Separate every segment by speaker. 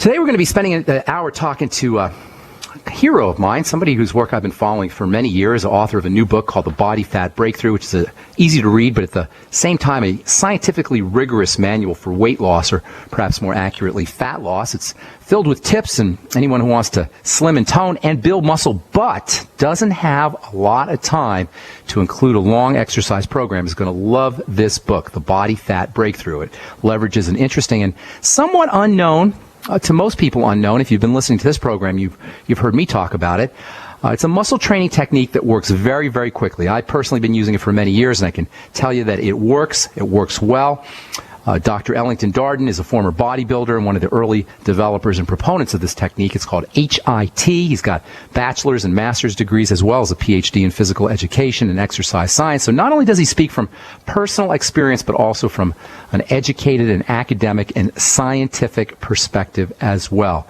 Speaker 1: Today we're going to be spending an hour talking to a hero of mine, somebody whose work I've been following for many years, author of a new book called The Body Fat Breakthrough, which is easy to read, but at the same time a scientifically rigorous manual for weight loss, or perhaps more accurately, fat loss. It's filled with tips, and anyone who wants to slim and tone and build muscle but doesn't have a lot of time to include a long exercise program is going to love this book, The Body Fat Breakthrough. It leverages an interesting and somewhat unknown, to most people unknown, if you've been listening to this program, you've heard me talk about it. It's a muscle training technique that works very, very quickly. I've personally been using it for many years, and I can tell you that it works well. Dr. Ellington Darden is a former bodybuilder and one of the early developers and proponents of this technique. It's called HIT. He's got bachelor's and master's degrees as well as a PhD in physical education and exercise science. So not only does he speak from personal experience, but also from an educated and academic and scientific perspective as well.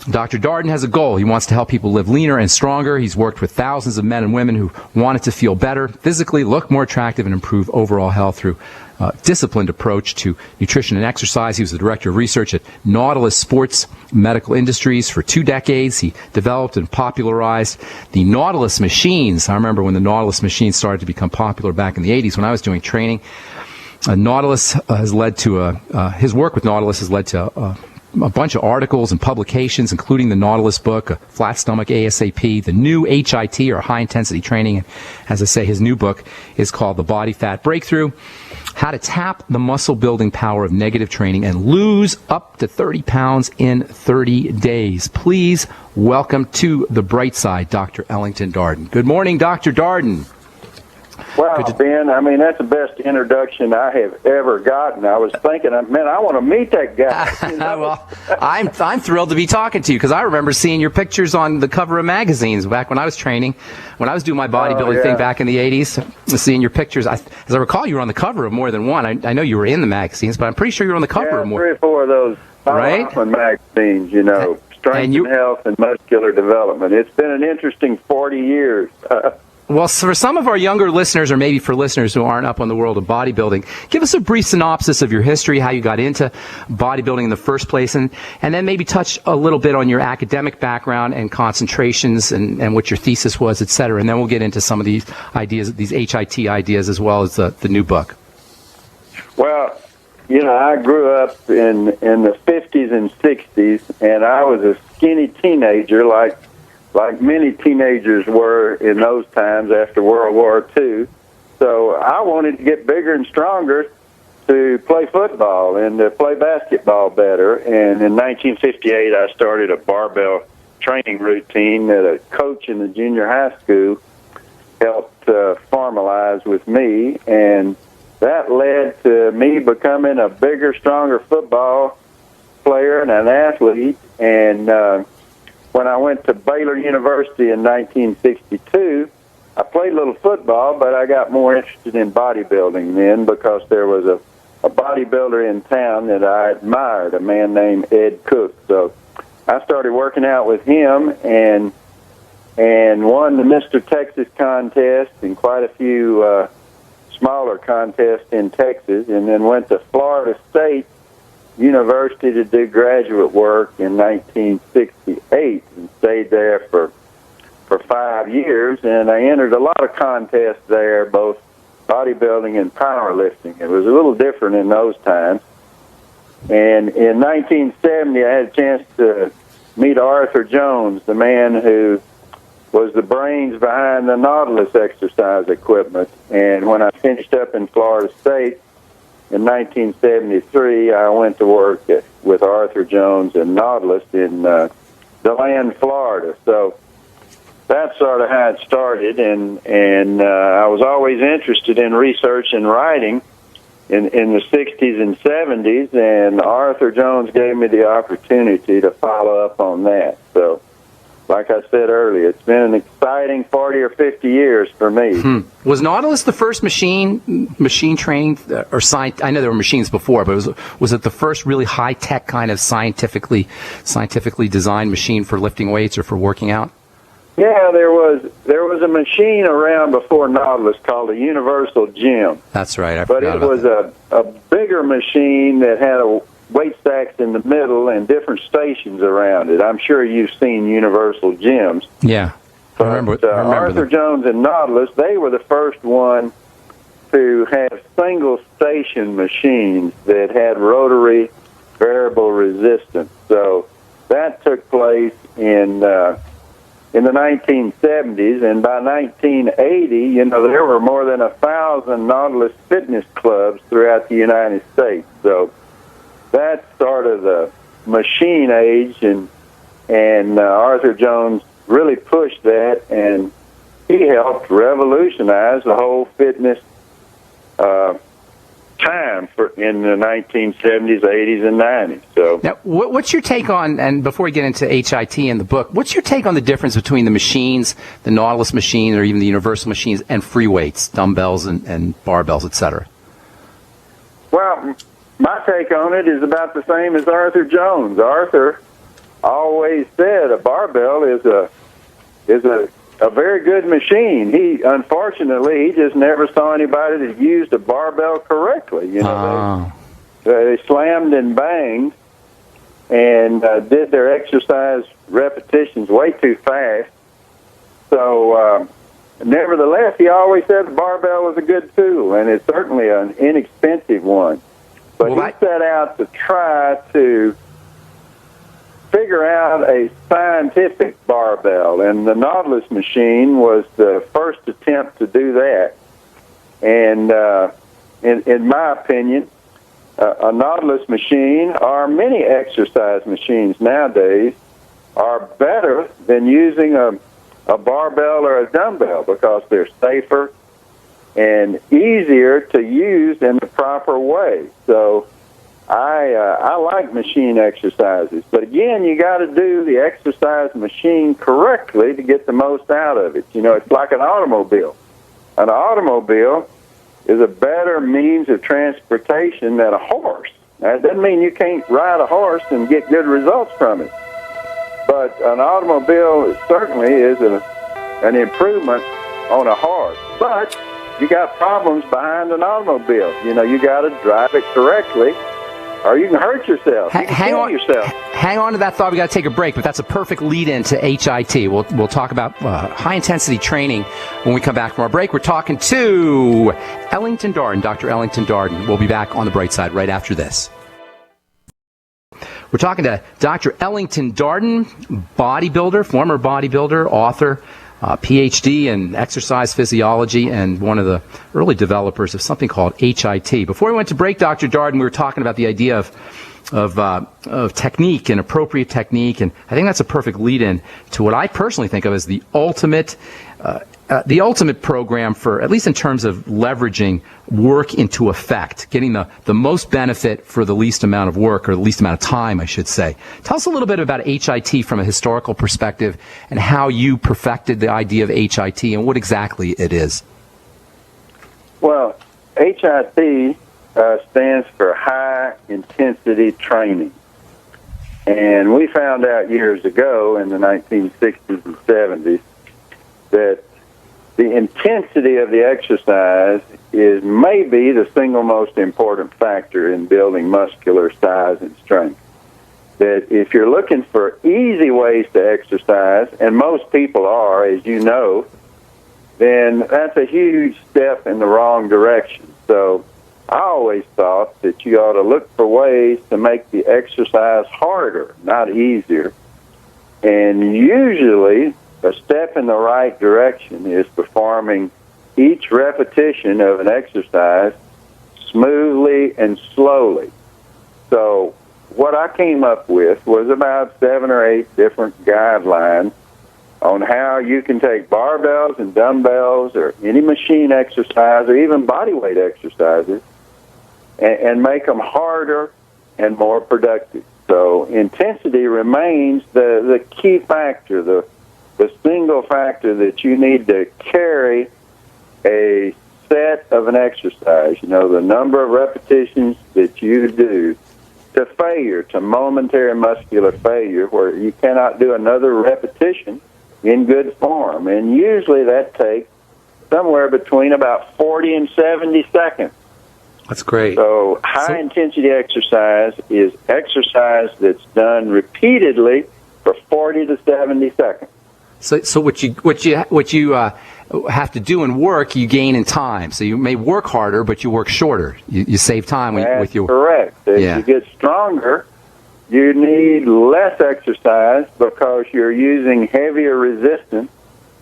Speaker 1: Dr. Darden has a goal. He wants to help people live leaner and stronger. He's worked with thousands of men and women who wanted to feel better physically, look more attractive, and improve overall health through a disciplined approach to nutrition and exercise. He was the director of research at Nautilus Sports Medical Industries for 2 decades. He developed and popularized the Nautilus machines. I remember when the Nautilus machines started to become popular back in the 80s when I was doing training. Nautilus has led to his work with Nautilus has led to a bunch of articles and publications, including the Nautilus book, Flat Stomach ASAP, the new HIT, or High Intensity Training. And as I say, his new book is called The Body Fat Breakthrough, How to Tap the Muscle Building Power of Negative Training and Lose Up to 30 Pounds in 30 Days. Please welcome to the bright side, Dr. Ellington Darden. Good morning, Dr. Darden.
Speaker 2: Wow, Ben, I mean, that's the best introduction I have ever gotten. I was thinking, man, I want to meet that guy. You know?
Speaker 1: Well, I'm thrilled to be talking to you because I remember seeing your pictures on the cover of magazines back when I was training, when I was doing my bodybuilding thing back in the 80s, seeing your pictures. As I recall, you were on the cover of more than one. I know you were in the magazines, but I'm pretty sure you were on the cover of more.
Speaker 2: 3 or 4 of those
Speaker 1: right?
Speaker 2: magazines, you know, Strength and Health and Muscular Development. It's been an interesting 40 years.
Speaker 1: Well, for some of our younger listeners, or maybe for listeners who aren't up on the world of bodybuilding, give us a brief synopsis of your history, how you got into bodybuilding in the first place, and then maybe touch a little bit on your academic background and concentrations and what your thesis was, et cetera. And then we'll get into some of these ideas, these HIT ideas, as well as the new book.
Speaker 2: Well, you know, I grew up in the 50s and 60s, and I was a skinny teenager like many teenagers were in those times after World War II. So I wanted to get bigger and stronger to play football and to play basketball better. And in 1958, I started a barbell training routine that a coach in the junior high school helped formalize with me. And that led to me becoming a bigger, stronger football player and an athlete. And when I went to Baylor University in 1962, I played a little football, but I got more interested in bodybuilding then because there was a bodybuilder in town that I admired, a man named Ed Cook. So I started working out with him and won the Mr. Texas contest and quite a few smaller contests in Texas, and then went to Florida State University to do graduate work in 1968 and stayed there for 5 years, and I entered a lot of contests there, both bodybuilding and powerlifting. It was a little different in those times. And in 1970, I had a chance to meet Arthur Jones, the man who was the brains behind the Nautilus exercise equipment. And when I finished up in Florida State, in 1973, I went to work with Arthur Jones and Nautilus in DeLand, Florida. So that's sort of how it started, and I was always interested in research and writing in the 60s and 70s, and Arthur Jones gave me the opportunity to follow up on that. So, like I said earlier, it's been an exciting 40 or 50 years for me.
Speaker 1: Was Nautilus the first machine training or science? I know there were machines before, but was it the first really high tech kind of scientifically designed machine for lifting weights or for working out?
Speaker 2: Yeah, there was a machine around before Nautilus called a Universal Gym.
Speaker 1: That's right.
Speaker 2: But it was a bigger machine that had weight stacks in the middle and different stations around it. I'm sure you've seen Universal gyms.
Speaker 1: Yeah, I remember
Speaker 2: Arthur
Speaker 1: them.
Speaker 2: Jones and Nautilus, they were the first one to have single station machines that had rotary variable resistance. So that took place in the 1970s, and by 1980, there were more than 1,000 Nautilus fitness clubs throughout the United States. So that's sort of the machine age, and Arthur Jones really pushed that, and he helped revolutionize the whole fitness time in the 1970s, 80s, and 90s. So
Speaker 1: now, what's your take on, and before we get into HIT in the book, what's your take on the difference between the machines, the Nautilus machine, or even the Universal machines, and free weights, dumbbells and barbells, etc.?
Speaker 2: Well, my take on it is about the same as Arthur Jones. Arthur always said a barbell is a very good machine. Unfortunately, he just never saw anybody that used a barbell correctly. They slammed and banged and did their exercise repetitions way too fast. So, nevertheless, he always said the barbell was a good tool, and it's certainly an inexpensive one. But he set out to try to figure out a scientific barbell, and the Nautilus machine was the first attempt to do that. And in my opinion, a Nautilus machine, or many exercise machines nowadays, are better than using a barbell or a dumbbell because they're safer and easier to use in the proper way. So I like machine exercises, but again, you got to do the exercise machine correctly to get the most out of it. It's like an automobile. An automobile is a better means of transportation than a horse. That doesn't mean you can't ride a horse and get good results from it, but an automobile certainly is an improvement on a horse. But you got problems behind an automobile. You got to drive it correctly, or you can hurt yourself.
Speaker 1: Hang on to that thought. We got to take a break, but that's a perfect lead-in to HIT. We'll talk about high-intensity training when we come back from our break. We're talking to Ellington Darden, Dr. Ellington Darden. We'll be back on the bright side right after this. We're talking to Dr. Ellington Darden, bodybuilder, former bodybuilder, author, PhD in exercise physiology, and one of the early developers of something called HIT. Before we went to break, Dr. Darden, we were talking about the idea of technique and appropriate technique, and I think that's a perfect lead-in to what I personally think of as the ultimate program for, at least in terms of leveraging work into effect, getting the most benefit for the least amount of work, or the least amount of time, I should say. Tell us a little bit about HIT from a historical perspective and how you perfected the idea of HIT and what exactly it is.
Speaker 2: Well, HIT stands for high intensity training. And we found out years ago in the 1960s and 70s that the intensity of the exercise is maybe the single most important factor in building muscular size and strength. That if you're looking for easy ways to exercise, and most people are, as you know, then that's a huge step in the wrong direction. So I always thought that you ought to look for ways to make the exercise harder, not easier. And usually a step in the right direction is performing each repetition of an exercise smoothly and slowly. So what I came up with was about 7 or 8 different guidelines on how you can take barbells and dumbbells or any machine exercise or even body weight exercises and make them harder and more productive. So intensity remains the key factor, the single factor that you need to carry a set of an exercise, the number of repetitions that you do to failure, to momentary muscular failure, where you cannot do another repetition in good form. And usually that takes somewhere between about 40 and 70 seconds.
Speaker 1: That's great.
Speaker 2: So high-intensity exercise is exercise that's done repeatedly for 40 to 70 seconds.
Speaker 1: So what you have to do in work, you gain in time. So you may work harder, but you work shorter. You save time with your.
Speaker 2: Correct. As you get stronger, you need less exercise because you're using heavier resistance,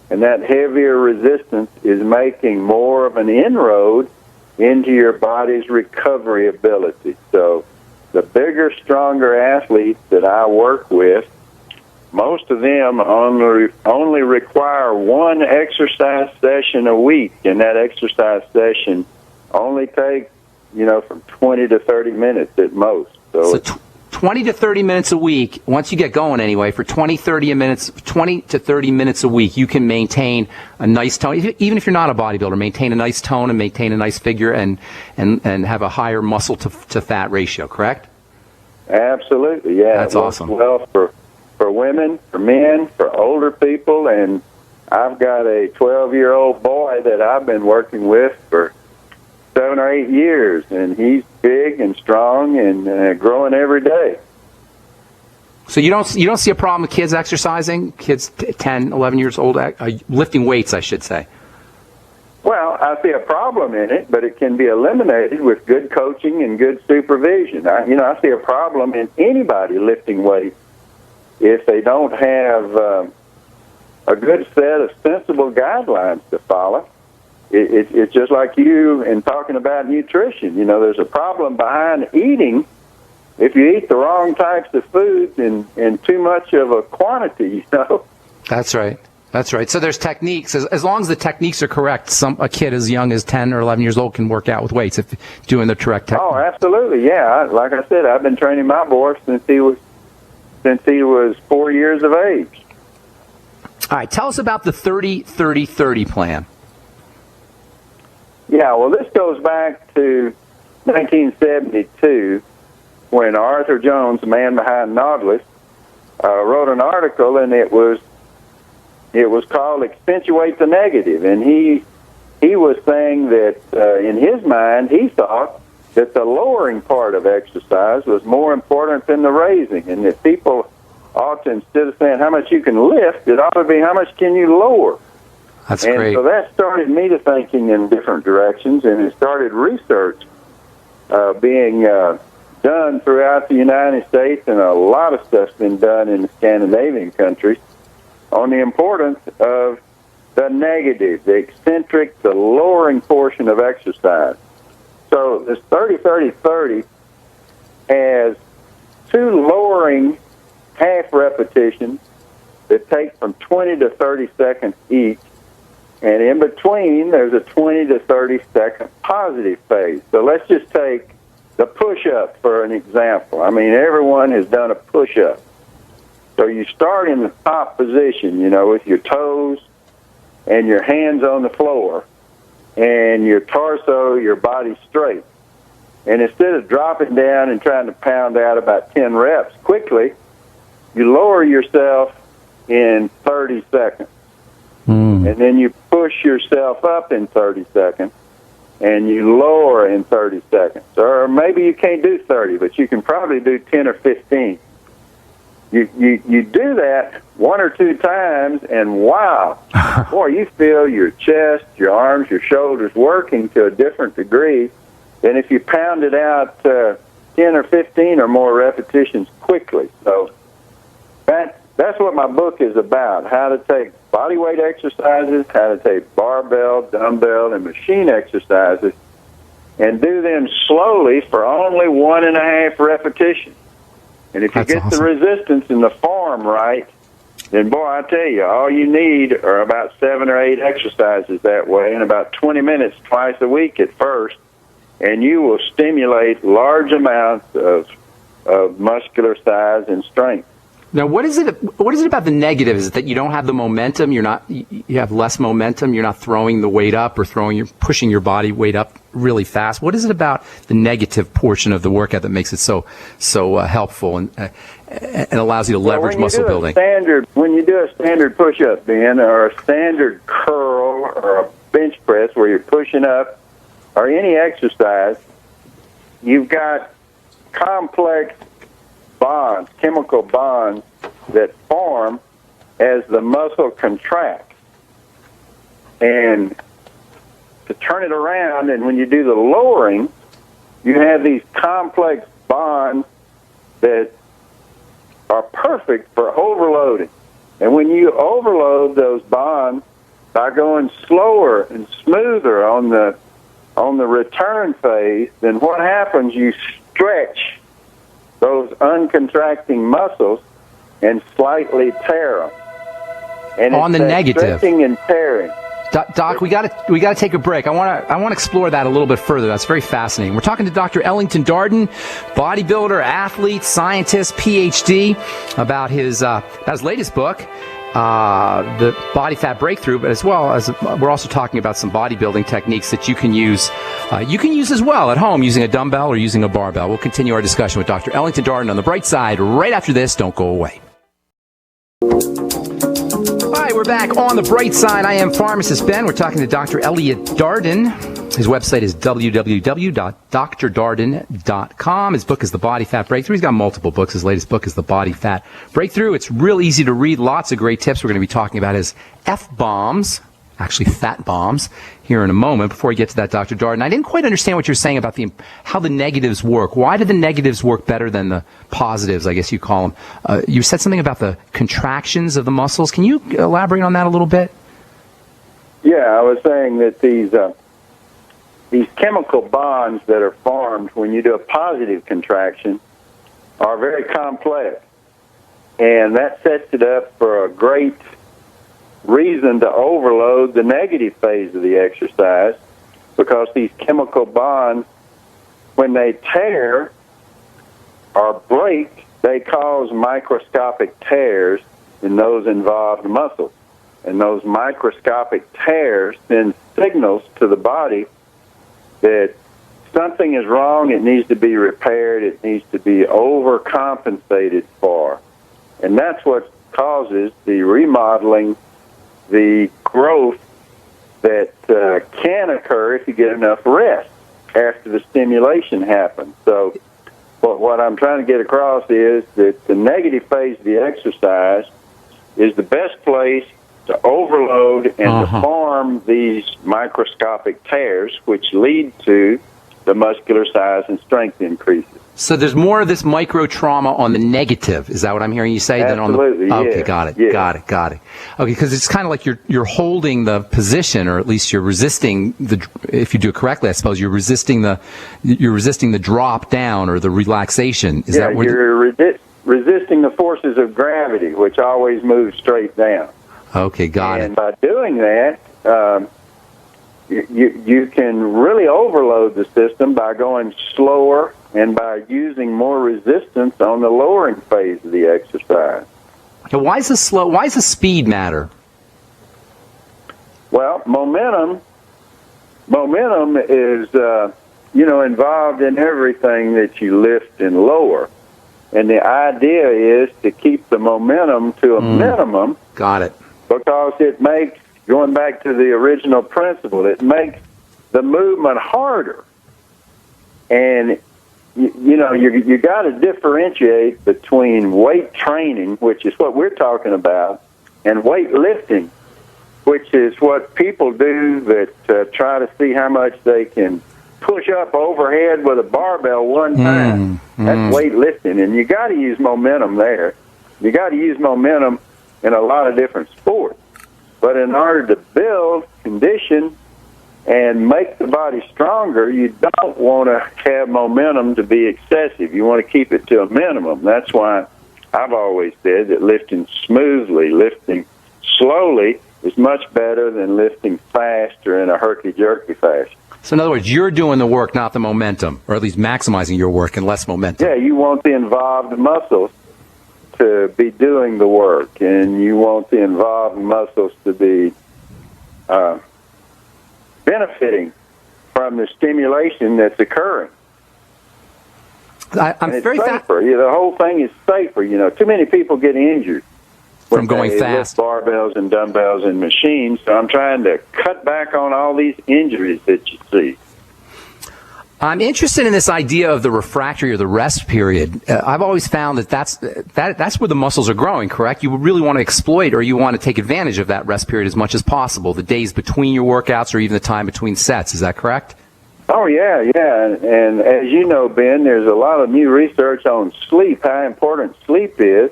Speaker 2: and that heavier resistance is making more of an inroad into your body's recovery ability. So the bigger, stronger athletes that I work with, most of them only require one exercise session a week, and that exercise session only takes, from 20 to 30 minutes at most. So
Speaker 1: 20 to 30 minutes a week, once you get going anyway, for 20 to 30 minutes a week, you can maintain a nice tone. Even if you're not a bodybuilder, maintain a nice tone and maintain a nice figure and have a higher muscle to fat ratio, correct?
Speaker 2: Absolutely, yeah.
Speaker 1: That's awesome.
Speaker 2: Well, for women, for men, for older people, and I've got a 12-year-old boy that I've been working with for 7 or 8 years, and he's big and strong and growing every day.
Speaker 1: So you don't see a problem with kids exercising, kids 10, 11 years old, lifting weights, I should say?
Speaker 2: Well, I see a problem in it, but it can be eliminated with good coaching and good supervision. I see a problem in anybody lifting weights if they don't have a good set of sensible guidelines to follow. It's just like you in talking about nutrition. There's a problem behind eating if you eat the wrong types of foods in too much of a quantity,
Speaker 1: That's right. That's right. So there's techniques. As long as the techniques are correct, a kid as young as 10 or 11 years old can work out with weights if doing the correct technique.
Speaker 2: Oh, absolutely, yeah. Like I said, I've been training my boy since he was 4 years of age.
Speaker 1: All right. Tell us about the 30-30-30 plan.
Speaker 2: Yeah, well, this goes back to 1972 when Arthur Jones, the man behind Nautilus, wrote an article, and it was called "Accentuate the Negative," and he was saying that in his mind he thought that the lowering part of exercise was more important than the raising, and that people ought to, instead of saying how much you can lift, it ought to be how much can you lower.
Speaker 1: That's great.
Speaker 2: So that started me to thinking in different directions, and it started research being done throughout the United States, and a lot of stuff's been done in the Scandinavian countries on the importance of the negative, the eccentric, the lowering portion of exercise. So this 30-30-30 has 2 lowering half repetitions that take from 20 to 30 seconds each, and in between there's a 20 to 30 second positive phase. So let's just take the push-up for an example. I mean, everyone has done a push-up. So you start in the top position, with your toes and your hands on the floor and your torso, your body straight. And instead of dropping down and trying to pound out about 10 reps quickly, you lower yourself in 30 seconds. And then you push yourself up in 30 seconds, and you lower in 30 seconds. Or maybe you can't do 30, but you can probably do 10 or 15. You do that 1 or 2 times, and wow, boy, you feel your chest, your arms, your shoulders working to a different degree than if you pounded out 10 or 15 or more repetitions quickly. So that's what my book is about, how to take body weight exercises, how to take barbell, dumbbell, and machine exercises, and do them slowly for only 1.5 repetitions. And if you get the resistance and the form right, then, boy, I tell you, all you need are about 7 or 8 exercises that way, and about 20 minutes twice a week at first, and you will stimulate large amounts of muscular size and strength.
Speaker 1: Now, what is it about the negative? Is it that you don't have the momentum? You have less momentum. You're not throwing the weight up or pushing your body weight up really fast. What is it about the negative portion of the workout that makes it so helpful and allows you to leverage muscle building?
Speaker 2: When you do a standard push-up, Ben, or a standard curl or a bench press where you're pushing up, or any exercise, you've got complex bonds, chemical bonds that form as the muscle contracts. And to turn it around, and when you do the lowering, you have these complex bonds that are perfect for overloading. And when you overload those bonds by going slower and smoother on the return phase, then what happens, you stretch those uncontracting muscles and slightly tear them. And
Speaker 1: on the negative,
Speaker 2: stretching and tearing.
Speaker 1: Doc, we got to take a break. I want to explore that a little bit further. That's very fascinating. We're talking to Dr. Ellington Darden, bodybuilder, athlete, scientist, PhD, about his latest book, the Body Fat Breakthrough. But as well as we're also talking about some bodybuilding techniques that you can use. You can use as well at home using a dumbbell or using a barbell. We'll continue our discussion with Dr. Ellington Darden on the bright side right after this. Don't go away. Hi, we're back on the bright side. I am Pharmacist Ben. We're talking to Dr. Elliot Darden. His website is www.drdarden.com. His book is The Body Fat Breakthrough. He's got multiple books. His latest book is The Body Fat Breakthrough. It's real easy to read. Lots of great tips. We're going to be talking about his F-bombs, actually fat bombs, here in a moment. Before we get to that, Dr. Darden, I didn't quite understand what you're saying about how the negatives work. Why do the negatives work better than the positives, I guess you call them? You said something about the contractions of the muscles. Can you elaborate on that a little bit?
Speaker 2: Yeah, I was saying that these chemical bonds that are formed when you do a positive contraction are very complex. And that sets it up for a great reason to overload the negative phase of the exercise, because these chemical bonds, when they tear or break, they cause microscopic tears in those involved muscles. And those microscopic tears send signals to the body that something is wrong, it needs to be repaired, it needs to be overcompensated for. And that's what causes the remodeling, the growth that can occur if you get enough rest after the stimulation happens. So what I'm trying to get across is that the negative phase of the exercise is the best place to overload and to form these microscopic tears, which lead to the muscular size and strength increases.
Speaker 1: So there's more of this micro trauma on the negative. Is that what I'm hearing you say?
Speaker 2: Absolutely,
Speaker 1: than on the Okay,
Speaker 2: yes,
Speaker 1: got it,
Speaker 2: yes.
Speaker 1: got it. Okay, because it's kind of like you're holding the position, or at least you're resisting if you do it correctly, I suppose you're resisting the drop down or the relaxation. Is that what
Speaker 2: you're resisting the forces of gravity, which always move straight down.
Speaker 1: Okay, got it.
Speaker 2: And by doing that, you can really overload the system by going slower and by using more resistance on the lowering phase of the exercise.
Speaker 1: Now, why does the speed matter?
Speaker 2: Well, momentum is involved in everything that you lift and lower. And the idea is to keep the momentum to a minimum.
Speaker 1: Got it.
Speaker 2: Because it makes, going back to the original principle, it makes the movement harder. And, you got to differentiate between weight training, which is what we're talking about, and weight lifting, which is what people do that try to see how much they can push up overhead with a barbell one time. That's weight lifting. And you got to use momentum there. You got to use momentum in a lot of different sports. But in order to build, condition, and make the body stronger, you don't want to have momentum to be excessive. You want to keep it to a minimum. That's why I've always said that lifting smoothly, lifting slowly is much better than lifting fast or in a herky-jerky fashion.
Speaker 1: So in other words, you're doing the work, not the momentum, or at least maximizing your work and less momentum.
Speaker 2: Yeah, you want the involved muscles to be doing the work, and you want the involved muscles to be benefiting from the stimulation that's occurring.
Speaker 1: I'm very
Speaker 2: safer. The whole thing is safer. Too many people get injured
Speaker 1: from going fast.
Speaker 2: Lift barbells and dumbbells and machines. So I'm trying to cut back on all these injuries that you see.
Speaker 1: I'm interested in this idea of the refractory or the rest period. I've always found that's where the muscles are growing, correct? You really want to exploit or you want to take advantage of that rest period as much as possible, the days between your workouts or even the time between sets. Is that correct?
Speaker 2: Oh, yeah. And as you know, Ben, there's a lot of new research on sleep, how important sleep is.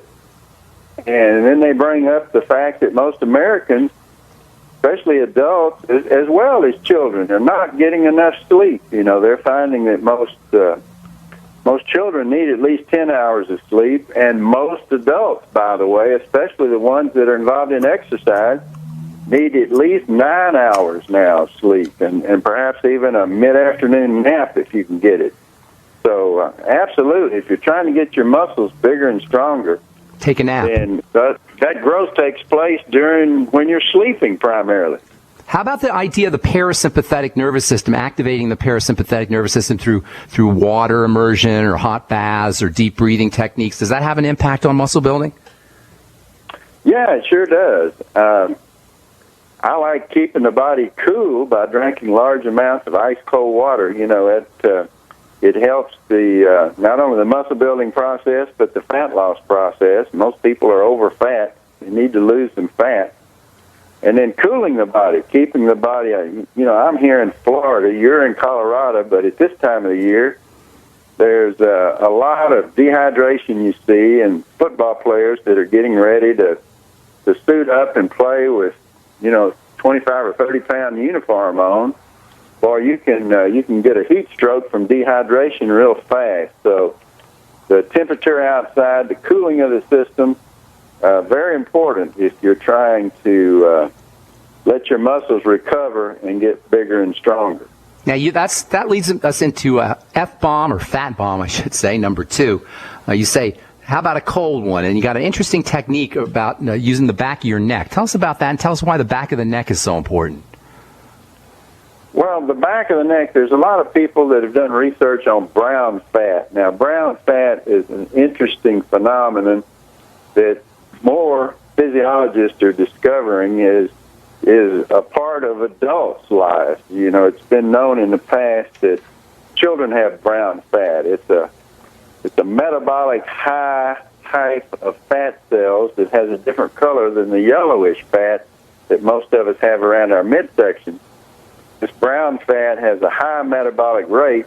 Speaker 2: And then they bring up the fact that most Americans, especially adults, as well as children, are not getting enough sleep. You know, they're finding that most children need at least 10 hours of sleep, and most adults, by the way, especially the ones that are involved in exercise, need at least 9 hours now of sleep, and perhaps even a mid-afternoon nap if you can get it. So, absolutely, if you're trying to get your muscles bigger and stronger,
Speaker 1: take a nap.
Speaker 2: And that growth takes place when you're sleeping primarily.
Speaker 1: How about the idea of the parasympathetic nervous system, activating the parasympathetic nervous system through water immersion or hot baths or deep breathing techniques? Does that have an impact on muscle building?
Speaker 2: Yeah, it sure does. I like keeping the body cool by drinking large amounts of ice-cold water. You know, it helps not only the muscle building process, but the fat loss process. Most people are over fat. They need to lose some fat. And then cooling the body, keeping the body, I'm here in Florida, you're in Colorado, but at this time of the year, there's a lot of dehydration you see in football players that are getting ready to suit up and play with, 25 or 30 pound uniform on. Or you can get a heat stroke from dehydration real fast. So the temperature outside, the cooling of the system, very important if you're trying to let your muscles recover and get bigger and stronger.
Speaker 1: Now that leads us into F-bomb or fat bomb, I should say, number 2. You say, how about a cold one? And you got an interesting technique about using the back of your neck. Tell us about that and tell us why the back of the neck is so important.
Speaker 2: Well, the back of the neck, there's a lot of people that have done research on brown fat. Now, brown fat is an interesting phenomenon that more physiologists are discovering is a part of adults' lives. You know, it's been known in the past that children have brown fat. It's a metabolic high type of fat cells that has a different color than the yellowish fat that most of us have around our midsection. This brown fat has a high metabolic rate,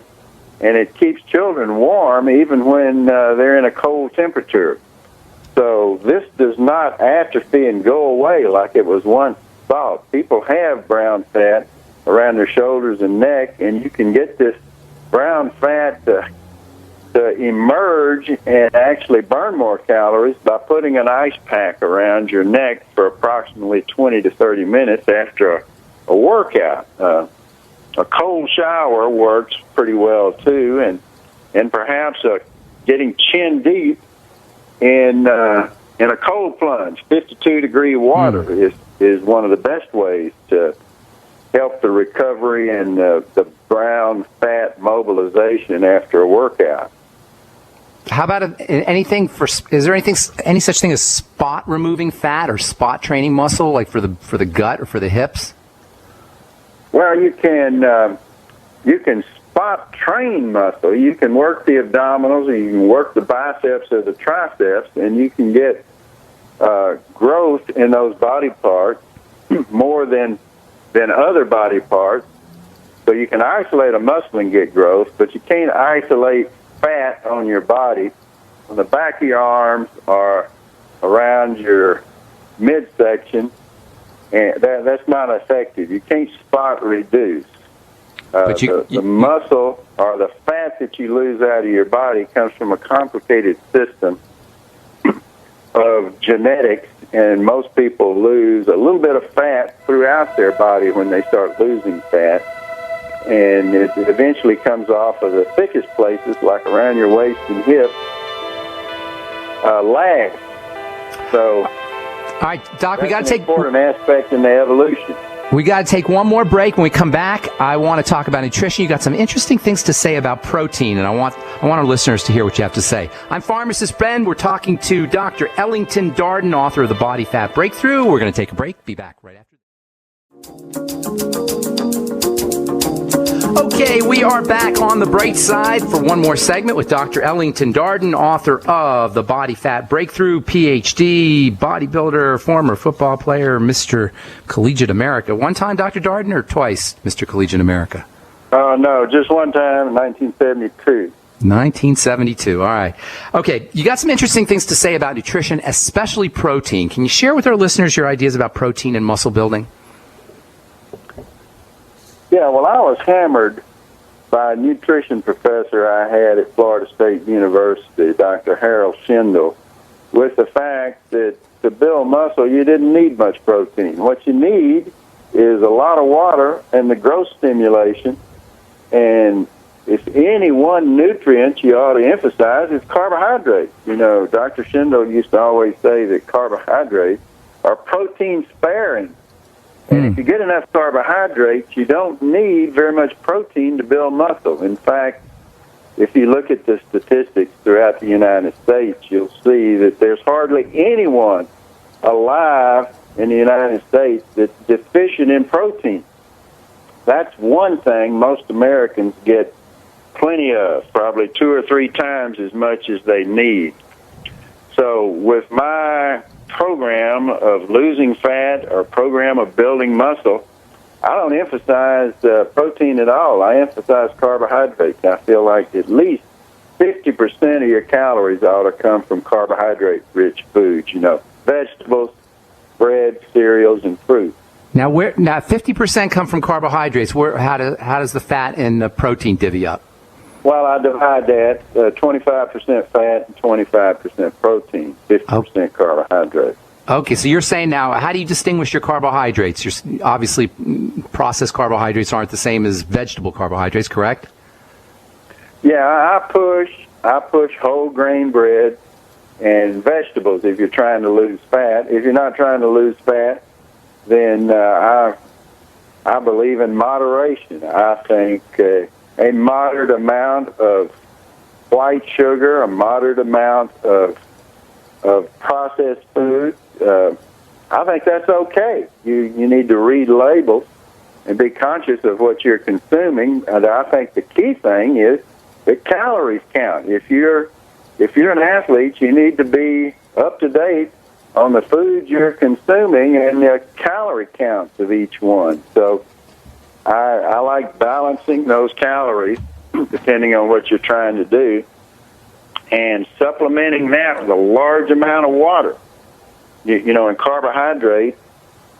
Speaker 2: and it keeps children warm even when they're in a cold temperature. So this does not atrophy and go away like it was once thought. People have brown fat around their shoulders and neck, and you can get this brown fat to emerge and actually burn more calories by putting an ice pack around your neck for approximately 20 to 30 minutes after a workout. A cold shower works pretty well too, and perhaps getting chin deep in a cold plunge, 52-degree water is one of the best ways to help the recovery and the brown fat mobilization after a workout.
Speaker 1: How about is there any such thing as spot removing fat or spot training muscle, like for the gut or for the hips?
Speaker 2: Well, you can spot train muscle. You can work the abdominals, and you can work the biceps or the triceps, and you can get growth in those body parts more than other body parts. So you can isolate a muscle and get growth, but you can't isolate fat on your body, on the back of your arms or around your midsection. And that's not effective. You can't spot reduce. The muscle or the fat that you lose out of your body comes from a complicated system of genetics, and most people lose a little bit of fat throughout their body when they start losing fat, and it eventually comes off of the thickest places, like around your waist and hip, lag. So,
Speaker 1: all right, Doc, we got to take
Speaker 2: an important aspect in the evolution.
Speaker 1: We got to take one more break. When we come back, I want to talk about nutrition. You got some interesting things to say about protein, and I want our listeners to hear what you have to say. I'm Pharmacist Ben. We're talking to Dr. Ellington Darden, author of The Body Fat Breakthrough. We're going to take a break. Be back right after. Okay, we are back on the bright side for one more segment with Dr. Ellington Darden, author of The Body Fat Breakthrough, PhD, bodybuilder, former football player, Mr. Collegiate America. One time, Dr. Darden, or twice, Mr. Collegiate America?
Speaker 2: No, just one time in 1972.
Speaker 1: 1972. All right. Okay, you got some interesting things to say about nutrition, especially protein. Can you share with our listeners your ideas about protein and muscle building?
Speaker 2: Yeah, well, I was hammered by a nutrition professor I had at Florida State University, Dr. Harold Schindel, with the fact that to build muscle, you didn't need much protein. What you need is a lot of water and the growth stimulation. And if any one nutrient you ought to emphasize, it's carbohydrates. You know, Dr. Schindel used to always say that carbohydrates are protein sparing. And if you get enough carbohydrates, you don't need very much protein to build muscle. In fact, if you look at the statistics throughout the United States, you'll see that there's hardly anyone alive in the United States that's deficient in protein. That's one thing most Americans get plenty of, probably 2 or 3 times as much as they need. So with my program of losing fat or program of building muscle, I don't emphasize protein at all. I emphasize carbohydrates. I feel like at least 50% of your calories ought to come from carbohydrate-rich foods, you know, vegetables, bread, cereals, and fruit.
Speaker 1: Now 50% come from carbohydrates. How does the fat and the protein divvy up?
Speaker 2: Well, I divide that 25% fat and 25% protein, 50% carbohydrates.
Speaker 1: Okay, so you're saying now, how do you distinguish your carbohydrates? Obviously, processed carbohydrates aren't the same as vegetable carbohydrates, correct?
Speaker 2: Yeah, I push whole grain bread and vegetables if you're trying to lose fat. If you're not trying to lose fat, then I believe in moderation. I think a moderate amount of white sugar, a moderate amount of processed food, I think that's okay. You need to read labels and be conscious of what you're consuming. And I think the key thing is that calories count. If you're an athlete, you need to be up to date on the foods you're consuming and the calorie counts of each one. So I like balancing those calories depending on what you're trying to do and supplementing that with a large amount of water. You know, in carbohydrates,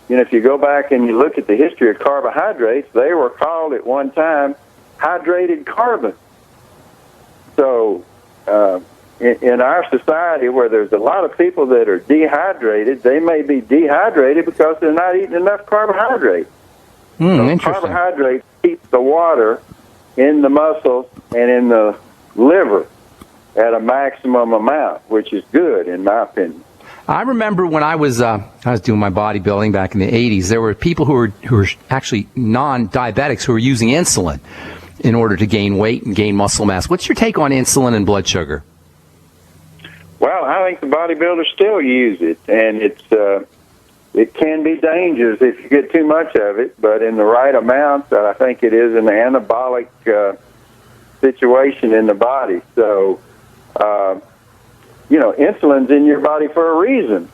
Speaker 2: you know, if you go back and you look at the history of carbohydrates, they were called at one time hydrated carbon. So in our society where there's a lot of people that are dehydrated, they may be dehydrated because they're not eating enough carbohydrates. So carbohydrates keep the water in the muscles and in the liver at a maximum amount, which is good in my opinion.
Speaker 1: I remember when I was doing my bodybuilding back in the 80s, there were people who were actually non-diabetics who were using insulin in order to gain weight and gain muscle mass. What's your take on insulin and blood sugar?
Speaker 2: Well, I think the bodybuilders still use it, and it can be dangerous if you get too much of it, but in the right amount, I think it is an anabolic situation in the body. So, you know, insulin's in your body for a reason,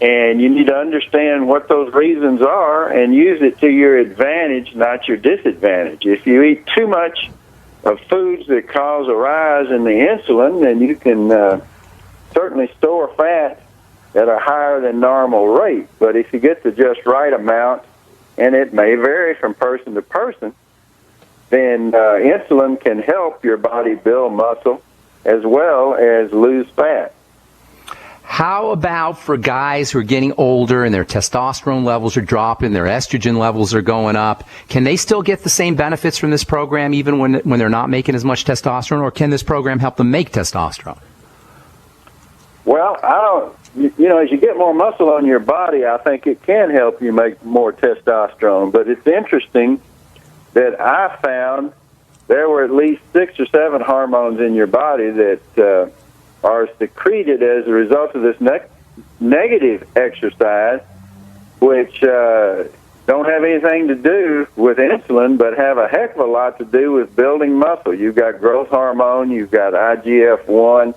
Speaker 2: and you need to understand what those reasons are and use it to your advantage, not your disadvantage. If you eat too much of foods that cause a rise in the insulin, then you can certainly store fat at a higher than normal rate. But if you get the just right amount, and it may vary from person to person, then insulin can help your body build muscle as well as lose fat.
Speaker 1: How about for guys who are getting older and their testosterone levels are dropping, their estrogen levels are going up? Can they still get the same benefits from this program even when they're not making as much testosterone, or can this program help them make testosterone?
Speaker 2: Well, you know, as you get more muscle on your body, I think it can help you make more testosterone. But it's interesting that I found there were at least 6 or 7 hormones in your body that are secreted as a result of this negative exercise, which don't have anything to do with insulin, but have a heck of a lot to do with building muscle. You've got growth hormone, you've got IGF-1,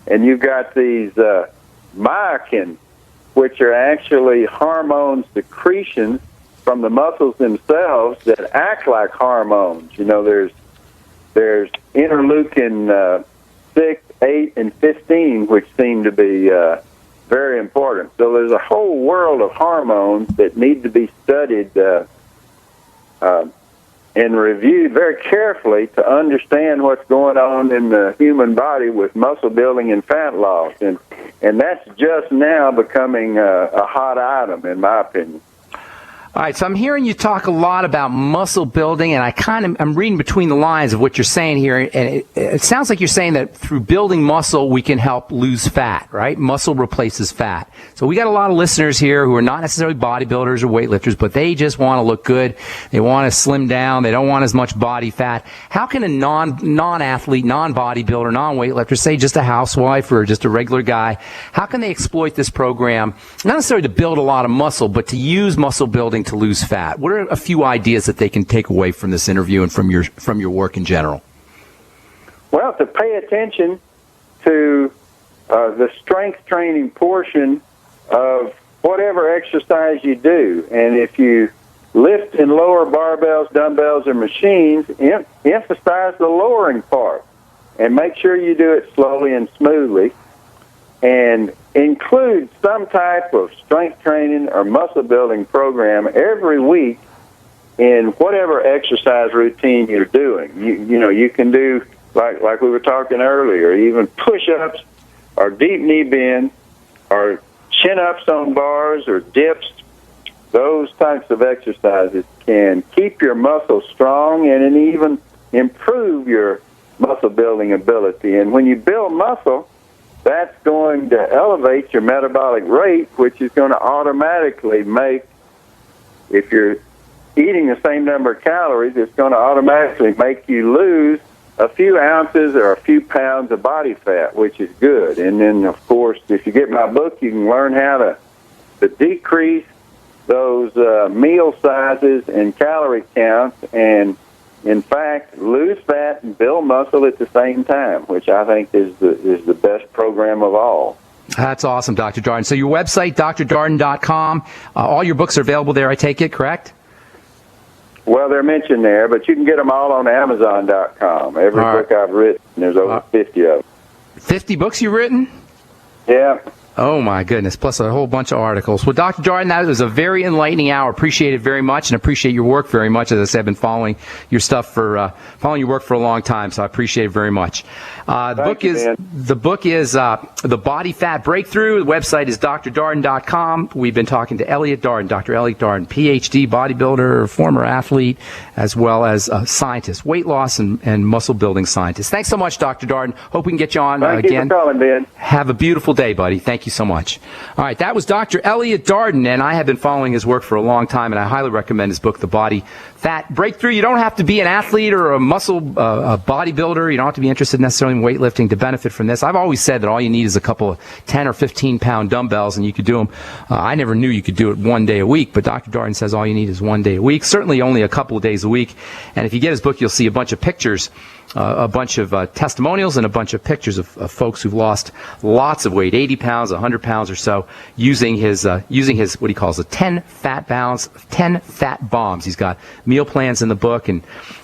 Speaker 2: and you've got these myokines, which are actually hormone secretions from the muscles themselves that act like hormones. You know, there's interleukin 6, 8, and 15, which seem to be very important. So there's a whole world of hormones that need to be studied and reviewed very carefully to understand what's going on in the human body with muscle building and fat loss. And that's just now becoming a hot item, in my opinion.
Speaker 1: All right, so I'm hearing you talk a lot about muscle building, and I'm reading between the lines of what you're saying here, and it sounds like you're saying that through building muscle, we can help lose fat, right? Muscle replaces fat. So we got a lot of listeners here who are not necessarily bodybuilders or weightlifters, but they just want to look good. They want to slim down. They don't want as much body fat. How can a non-athlete, non-bodybuilder, non-weightlifter, say just a housewife or just a regular guy, how can they exploit this program, not necessarily to build a lot of muscle, but to use muscle building to lose fat? What are a few ideas that they can take away from this interview and from your work in general?
Speaker 2: Well, to pay attention to the strength training portion of whatever exercise you do. And if you lift in lower barbells, dumbbells, or machines, emphasize the lowering part and make sure you do it slowly and smoothly. And include some type of strength training or muscle building program every week in whatever exercise routine you're doing. You know, you can do, like we were talking earlier, even push-ups or deep knee bends or chin-ups on bars or dips. Those types of exercises can keep your muscles strong and even improve your muscle building ability. And when you build muscle, that's going to elevate your metabolic rate, which is going to automatically make, if you're eating the same number of calories, it's going to automatically make you lose a few ounces or a few pounds of body fat, which is good. And then, of course, if you get my book, you can learn how to decrease those meal sizes and calorie counts and, in fact, lose fat and build muscle at the same time, which I think is the best program of all.
Speaker 1: That's awesome, Dr. Darden. So your website, drdarden.com, all your books are available there, I take it, correct?
Speaker 2: Well, they're mentioned there, but you can get them all on Amazon.com. Every book I've written, there's over 50 of them.
Speaker 1: 50 books you've written?
Speaker 2: Yeah.
Speaker 1: Oh, my goodness, plus a whole bunch of articles. Well, Dr. Darden, that was a very enlightening hour. Appreciate it very much and appreciate your work very much. As I said, I've been following your stuff following your work for a long time, so I appreciate it very much. The book is The Body Fat Breakthrough. The website is drdarden.com. We've been talking to Elliot Darden, Dr. Elliot Darden, PhD, bodybuilder, former athlete, as well as a scientist, weight loss and muscle building scientist. Thanks so much, Dr. Darden. Hope we can get you on again.
Speaker 2: Thank you for calling, Ben.
Speaker 1: Have a beautiful day, buddy. Thank you so much. All right, that was Dr. Elliot Darden, and I have been following his work for a long time, and I highly recommend his book, The Body Fat Breakthrough. You don't have to be an athlete or a muscle a bodybuilder. You don't have to be interested necessarily in weightlifting to benefit from this. I've always said that all you need is a couple of 10 or 15-pound dumbbells, and you could do them. I never knew you could do it one day a week, but Dr. Darden says all you need is one day a week, certainly only a couple of days a week. And if you get his book, you'll see a bunch of pictures, a bunch of testimonials and a bunch of pictures of folks who've lost lots of weight, 80 pounds, 100 pounds or so, using his what he calls the 10 fat bombs. He's got meal plans in the book and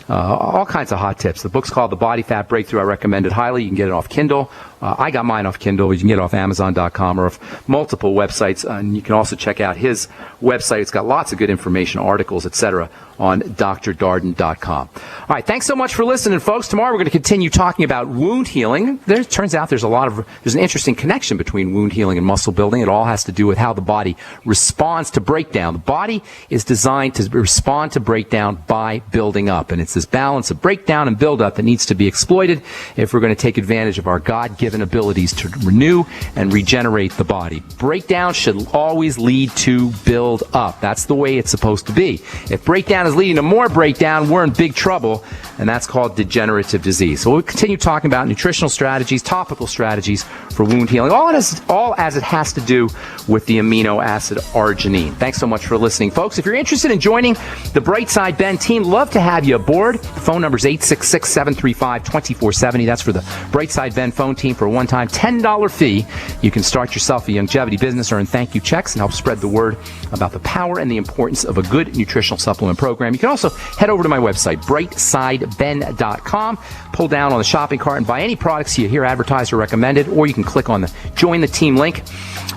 Speaker 1: all kinds of hot tips. The book's called The Body Fat Breakthrough. I recommend it highly. You can get it off Kindle. I got mine off Kindle. You can get it off Amazon.com or off multiple websites. And you can also check out his website. It's got lots of good information, articles, etc. on drdarden.com. All right, thanks so much for listening, folks. Tomorrow we're going to continue talking about wound healing. There turns out there's an interesting connection between wound healing and muscle building. It all has to do with how the body responds to breakdown. The body is designed to respond to breakdown down by building up. And it's this balance of breakdown and build up that needs to be exploited if we're going to take advantage of our God-given abilities to renew and regenerate the body. Breakdown should always lead to build up. That's the way it's supposed to be. If breakdown is leading to more breakdown, we're in big trouble, and that's called degenerative disease. So we'll continue talking about nutritional strategies, topical strategies for wound healing, all as it has to do with the amino acid arginine. Thanks so much for listening, folks. If you're interested in joining the Brightside Ben team, love to have you aboard. The phone number is 866-735-2470. That's for the Brightside Ben phone team for a one-time $10 fee. You can start yourself a longevity business, earn thank you checks, and help spread the word about the power and the importance of a good nutritional supplement program. You can also head over to my website, brightsideben.com, pull down on the shopping cart and buy any products you hear advertised or recommended, or you can click on the Join the Team link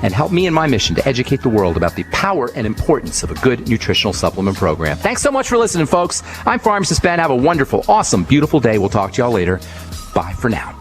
Speaker 1: and help me in my mission to educate the world about the power and importance of a good nutritional supplement program. Thanks so much for listening, folks. I'm Pharmacist Ben. Have a wonderful, awesome, beautiful day. We'll talk to y'all later. Bye for now.